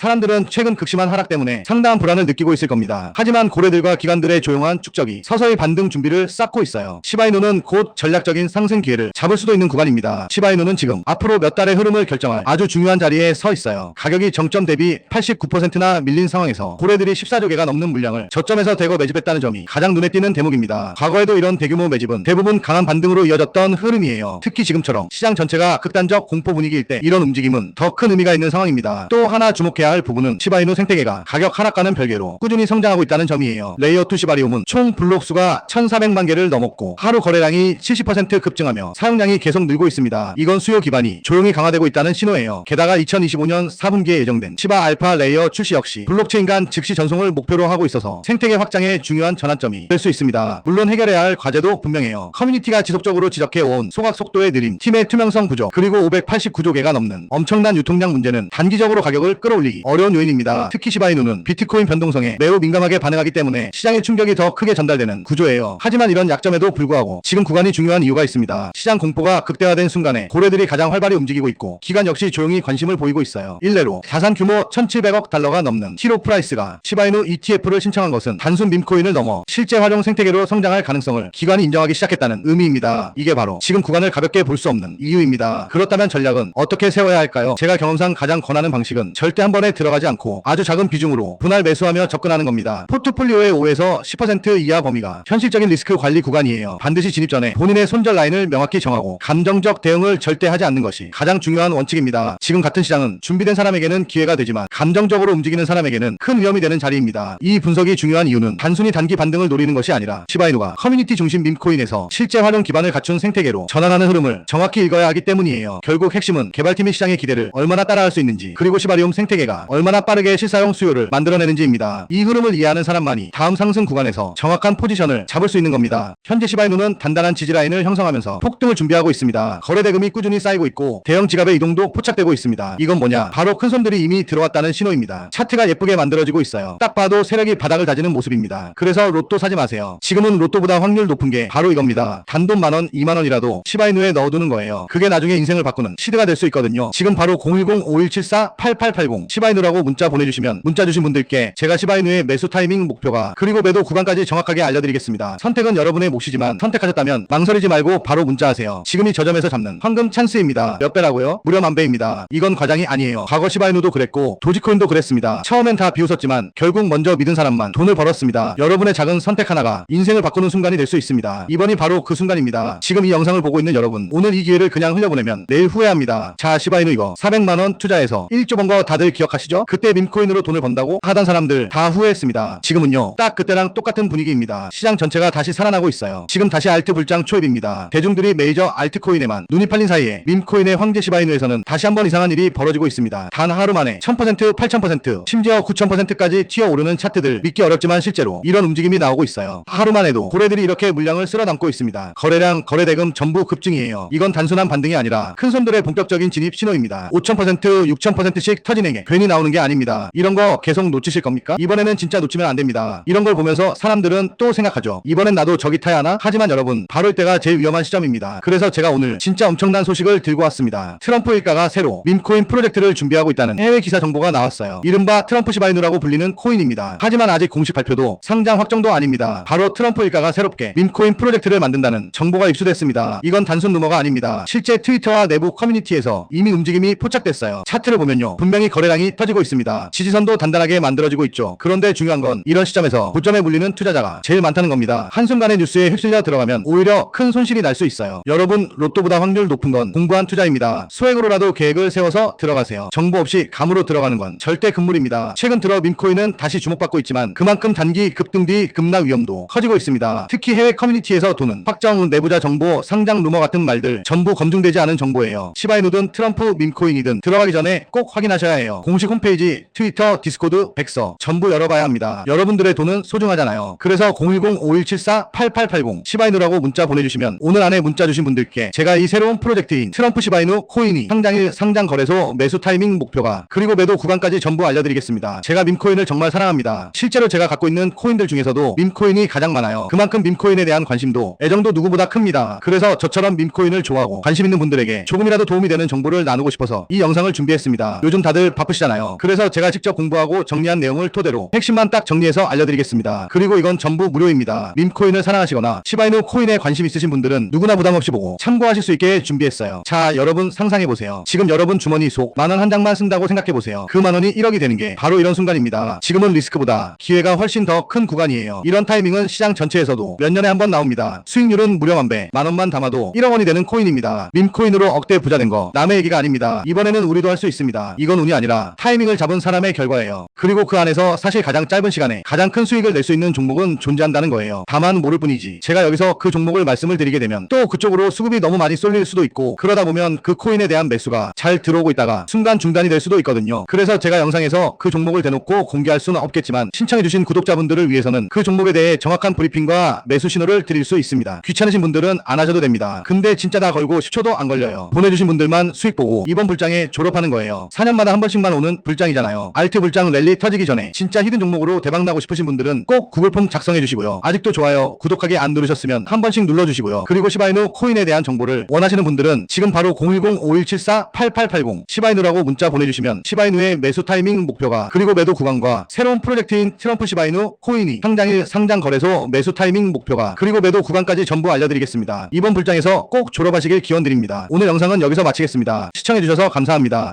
사람들은 최근 극심한 하락 때문에 상당한 불안을 느끼고 있을 겁니다. 하지만 고래들과 기관들의 조용한 축적이 서서히 반등 준비를 쌓고 있어요. 시바이누는 곧 전략적인 상승 기회를 잡을 수도 있는 구간입니다. 시바이누는 지금 앞으로 몇 달의 흐름을 결정할 아주 중요한 자리에 서 있어요. 가격이 정점 대비 89%나 밀린 상황에서 고래들이 14조 개가 넘는 물량을 저점에서 대거 매집했다는 점이 가장 눈에 띄는 대목입니다. 과거에도 이런 대규모 매집은 대부분 강한 반등으로 이어졌던 흐름이에요. 특히 지금처럼 시장 전체가 극단적 공포 분위기일 때 이런 움직임은 더 큰 의미가 있는 상황입니다. 또 하나 주목해야 할 부분은 시바이누 생태계가 가격 하락과는 별개로 꾸준히 성장하고 있다는 점이에요. 레이어2 시바리움은 총 블록 수가 1,400만 개를 넘었고 하루 거래량이 70% 급증하며 사용량이 계속 늘고 있습니다. 이건 수요 기반이 조용히 강화되고 있다는 신호예요. 게다가 2025년 4분기에 예정된 시바 알파 레이어 출시 역시 블록체인 간 즉시 전송을 목표로 하고 있어서 생태계 확장의 중요한 전환점이 될 수 있습니다. 물론 해결해야 할 과제도 분명해요. 커뮤니티가 지속적으로 지적해온 소각 속도의 느림, 팀의 투명성 부족, 그리고 589조 개가 넘는 엄청난 유통량 문제는 단기적으로 가격을 끌어올리기 어려운 요인입니다. 특히 시바이누는 비트코인 변동성에 매우 민감하게 반응하기 때문에 시장의 충격이 더 크게 전달되는 구조예요. 하지만 이런 약점에도 불구하고 지금 구간이 중요한 이유가 있습니다. 시장 공포가 극대화된 순간에 고래들이 가장 활발히 움직이고 있고 기관 역시 조용히 관심을 보이고 있어요. 일례로 자산 규모 1,700억 달러가 넘는 티로 프라이스가 시바이누 ETF를 신청한 것은 단순 밈코인을 넘어 실제 활용 생태계로 성장할 가능성을 기관이 인정하기 시작했다는 의미입니다. 이게 바로 지금 구간을 가볍게 볼 수 없는 이유입니다. 그렇다면 전략은 어떻게 세워야 할까요? 제가 경험상 가장 권하는 방식은 절대 한 번에 들어가지 않고 아주 작은 비중으로 분할 매수하며 접근하는 겁니다. 포트폴리오의 5에서 10% 이하 범위가 현실적인 리스크 관리 구간이에요. 반드시 진입 전에 본인의 손절 라인을 명확히 정하고 감정적 대응을 절대 하지 않는 것이 가장 중요한 원칙입니다. 지금 같은 시장은 준비된 사람에게는 기회가 되지만 감정적으로 움직이는 사람에게는 큰 위험이 되는 자리입니다. 이 분석이 중요한 이유는 단순히 단기 반등을 노리는 것이 아니라 시바이누가 커뮤니티 중심 밈코인에서 실제 활용 기반을 갖춘 생태계로 전환하는 흐름을 정확히 읽어야 하기 때문이에요. 결국 핵심은 개발팀이 시장의 기대를 얼마나 따라할 수 있는지, 그리고 시바리움 생태계가 얼마나 빠르게 실사용 수요를 만들어내는지입니다. 이 흐름을 이해하는 사람만이 다음 상승 구간에서 정확한 포지션을 잡을 수 있는 겁니다. 현재 시바이누는 단단한 지지라인을 형성하면서 폭등을 준비하고 있습니다. 거래 대금이 꾸준히 쌓이고 있고 대형 지갑의 이동도 포착되고 있습니다. 이건 뭐냐? 바로 큰 손들이 이미 들어왔다는 신호입니다. 차트가 예쁘게 만들어지고 있어요. 딱 봐도 세력이 바닥을 다지는 모습입니다. 그래서 로또 사지 마세요. 지금은 로또보다 확률 높은 게 바로 이겁니다. 단돈 만원, 2만원이라도 시바이누에 넣어두는 거예요. 그게 나중에 인생을 바꾸는 시드가 될 수 있거든요. 지금 바로 010-5174-8880 시바이누라고 문자 보내주시면 문자 주신 분들께 제가 시바이누의 매수 타이밍 목표가 그리고 매도 구간까지 정확하게 알려드리겠습니다. 선택은 여러분의 몫이지만 선택하셨다면 망설이지 말고 바로 문자하세요. 지금이 저점에서 잡는 황금 찬스입니다. 몇 배라고요? 무려 10,000배입니다. 이건 과장이 아니에요. 과거 시바이누도 그랬고 도지코인도 그랬습니다. 처음엔 다 비웃었지만 결국 먼저 믿은 사람만 돈을 벌었습니다. 여러분의 작은 선택 하나가 인생을 바꾸는 순간이 될 수 있습니다. 이번이 바로 그 순간입니다. 지금 이 영상을 보고 있는 여러분, 오늘 이 기회를 그냥 흘려보내면 내일 후회합니다. 자, 시바이누 이거 400만원 투자해서 1조 번 거 다들 기억하시죠? 그때 밈코인으로 돈을 번다고 하던 사람들 다 후회했습니다. 지금은요, 딱 그때랑 똑같은 분위기입니다. 시장 전체가 다시 살아나고 있어요. 지금 다시 알트 불장 초입입니다. 대중들이 메이저 알트코인에만 눈이 팔린 사이에 밈코인의 황제 시바이누에서는 다시 한번 이상한 일이 벌어지고 있습니다. 단 하루 만에 1000%, 8000%, 심지어 9000%까지 튀어오르는 차트들, 믿기 어렵지만 실제로 이런 움직임이 나오고 있어요. 하루만 해도 고래들이 이렇게 물량을 쓸어 담고 있습니다. 거래량, 거래대금 전부 급증이에요. 이건 단순한 반등이 아니라 큰 손들의 본격적인 진입 신호입니다. 5000%, 6000%씩 터지는 게 괜히 나오는 게 아닙니다. 이런 거 계속 놓치실 겁니까? 이번에는 진짜 놓치면 안 됩니다. 이런 걸 보면서 사람들은 또 생각하죠. 이번엔 나도 저기 타야 하나? 하지만 여러분, 바로 이때가 제일 위험한 시점입니다. 그래서 제가 오늘 진짜 엄청난 소식을 들고 왔습니다. 트럼프 일가가 새로 밈코인 프로젝트를 준비하고 있다는 해외 기사 정보가 나왔어요. 이른바 트럼프 시바이누라고 불리는 코인입니다. 하지만 아직 공식 발표도 상장 확정도 아닙니다. 바로 트럼프 일가가 새롭게 밈코인 프로젝트를 만든다는 정보가 입수됐습니다. 이건 단순 루머가 아닙니다. 실제 트위터와 내부 커뮤니티에서 이미 움직임이 포착됐어요. 차트를 보면요, 분명히 거래량이 터지고 있습니다. 지지선도 단단하게 만들어지고 있죠. 그런데 중요한 건 이런 시점에서 고점에 물리는 투자자가 제일 많다는 겁니다. 한순간의 뉴스에 휩쓸려 들어가면 오히려 큰 손실이 날 수 있어요. 여러분, 로또보다 확률 높은 건 공부한 투자입니다. 소액으로라도 계획을 세워서 들어가세요. 정보 없이 감으로 들어가는 건 절대 금물입니다. 최근 들어 밈코인은 다시 주목받고 있지만 그만큼 단기 급등 뒤 급락 위험도 커지고 있습니다. 특히 해외 커뮤니티에서 도는 확정, 내부자 정보, 상장 루머 같은 말들 전부 검증되지 않은 정보예요. 시바이누든 트럼프 밈코인이든 들어가기 전에 꼭 확인하셔야 해요. 공식 홈페이지, 트위터, 디스코드, 백서 전부 열어봐야 합니다. 여러분들의 돈은 소중하잖아요. 그래서 010-5174-8880 시바이누라고 문자 보내주시면 오늘 안에 문자 주신 분들께 제가 이 새로운 프로젝트인 트럼프 시바이누 코인이 상장일, 상장 거래소, 매수 타이밍 목표가 그리고 매도 구간까지 전부 알려드리겠습니다. 제가 밈코인을 정말 사랑합니다. 실제로 제가 갖고 있는 코인들 중에서도 밈코인이 가장 많아요. 그만큼 밈코인에 대한 관심도, 애정도 누구보다 큽니다. 그래서 저처럼 밈코인을 좋아하고 관심 있는 분들에게 조금이라도 도움이 되는 정보를 나누고 싶어서 이 영상을 준비했습니다. 요즘 다들 바쁘시잖아요. 어렵잖아요. 그래서 제가 직접 공부하고 정리한 내용을 토대로 핵심만 딱 정리해서 알려드리겠습니다. 그리고 이건 전부 무료입니다. 밈코인을 사랑하시거나 시바이누 코인에 관심 있으신 분들은 누구나 부담없이 보고 참고하실 수 있게 준비했어요. 자, 여러분 상상해보세요. 지금 여러분 주머니 속 만 원 한 장만 쓴다고 생각해보세요. 그 만 원이 1억이 되는 게 바로 이런 순간입니다. 지금은 리스크보다 기회가 훨씬 더 큰 구간이에요. 이런 타이밍은 시장 전체에서도 몇 년에 한 번 나옵니다. 수익률은 무려 만배, 만 원만 담아도 1억 원이 되는 코인입니다. 밈코인으로 억대 부자 된 거 남의 얘기가 아닙니다. 이번에는 우리도 할 수 있습니다. 이건 운이 아니라 타이밍을 잡은 사람의 결과예요. 그리고 그 안에서 사실 가장 짧은 시간에 가장 큰 수익을 낼 수 있는 종목은 존재한다는 거예요. 다만 모를 뿐이지. 제가 여기서 그 종목을 말씀을 드리게 되면 또 그쪽으로 수급이 너무 많이 쏠릴 수도 있고, 그러다 보면 그 코인에 대한 매수가 잘 들어오고 있다가 순간 중단이 될 수도 있거든요. 그래서 제가 영상에서 그 종목을 대놓고 공개할 수는 없겠지만 신청해주신 구독자분들을 위해서는 그 종목에 대해 정확한 브리핑과 매수 신호를 드릴 수 있습니다. 귀찮으신 분들은 안 하셔도 됩니다. 근데 진짜 다 걸고 10초도 안 걸려요. 보내주신 분들만 수익 보고 이번 불장에 졸업하는 거예요. 4년마다 한 번씩만 오는 불장이잖아요. 알트 불장 랠리 터지기 전에 진짜 히든 종목으로 대박나고 싶으신 분들은 꼭 구글 폼 작성해 주시고요. 아직도 좋아요, 구독하기 안 누르셨으면 한 번씩 눌러주시고요. 그리고 시바이누 코인에 대한 정보를 원하시는 분들은 지금 바로 010-5174-8880 시바이누라고 문자 보내주시면 시바이누의 매수 타이밍 목표가, 그리고 매도 구간과 새로운 프로젝트인 트럼프 시바이누 코인이 상장일 상장 거래소 매수 타이밍 목표가, 그리고 매도 구간까지 전부 알려드리겠습니다. 이번 불장에서 꼭 졸업하시길 기원드립니다. 오늘 영상은 여기서 마치겠습니다. 시청해주셔서 감사합니다.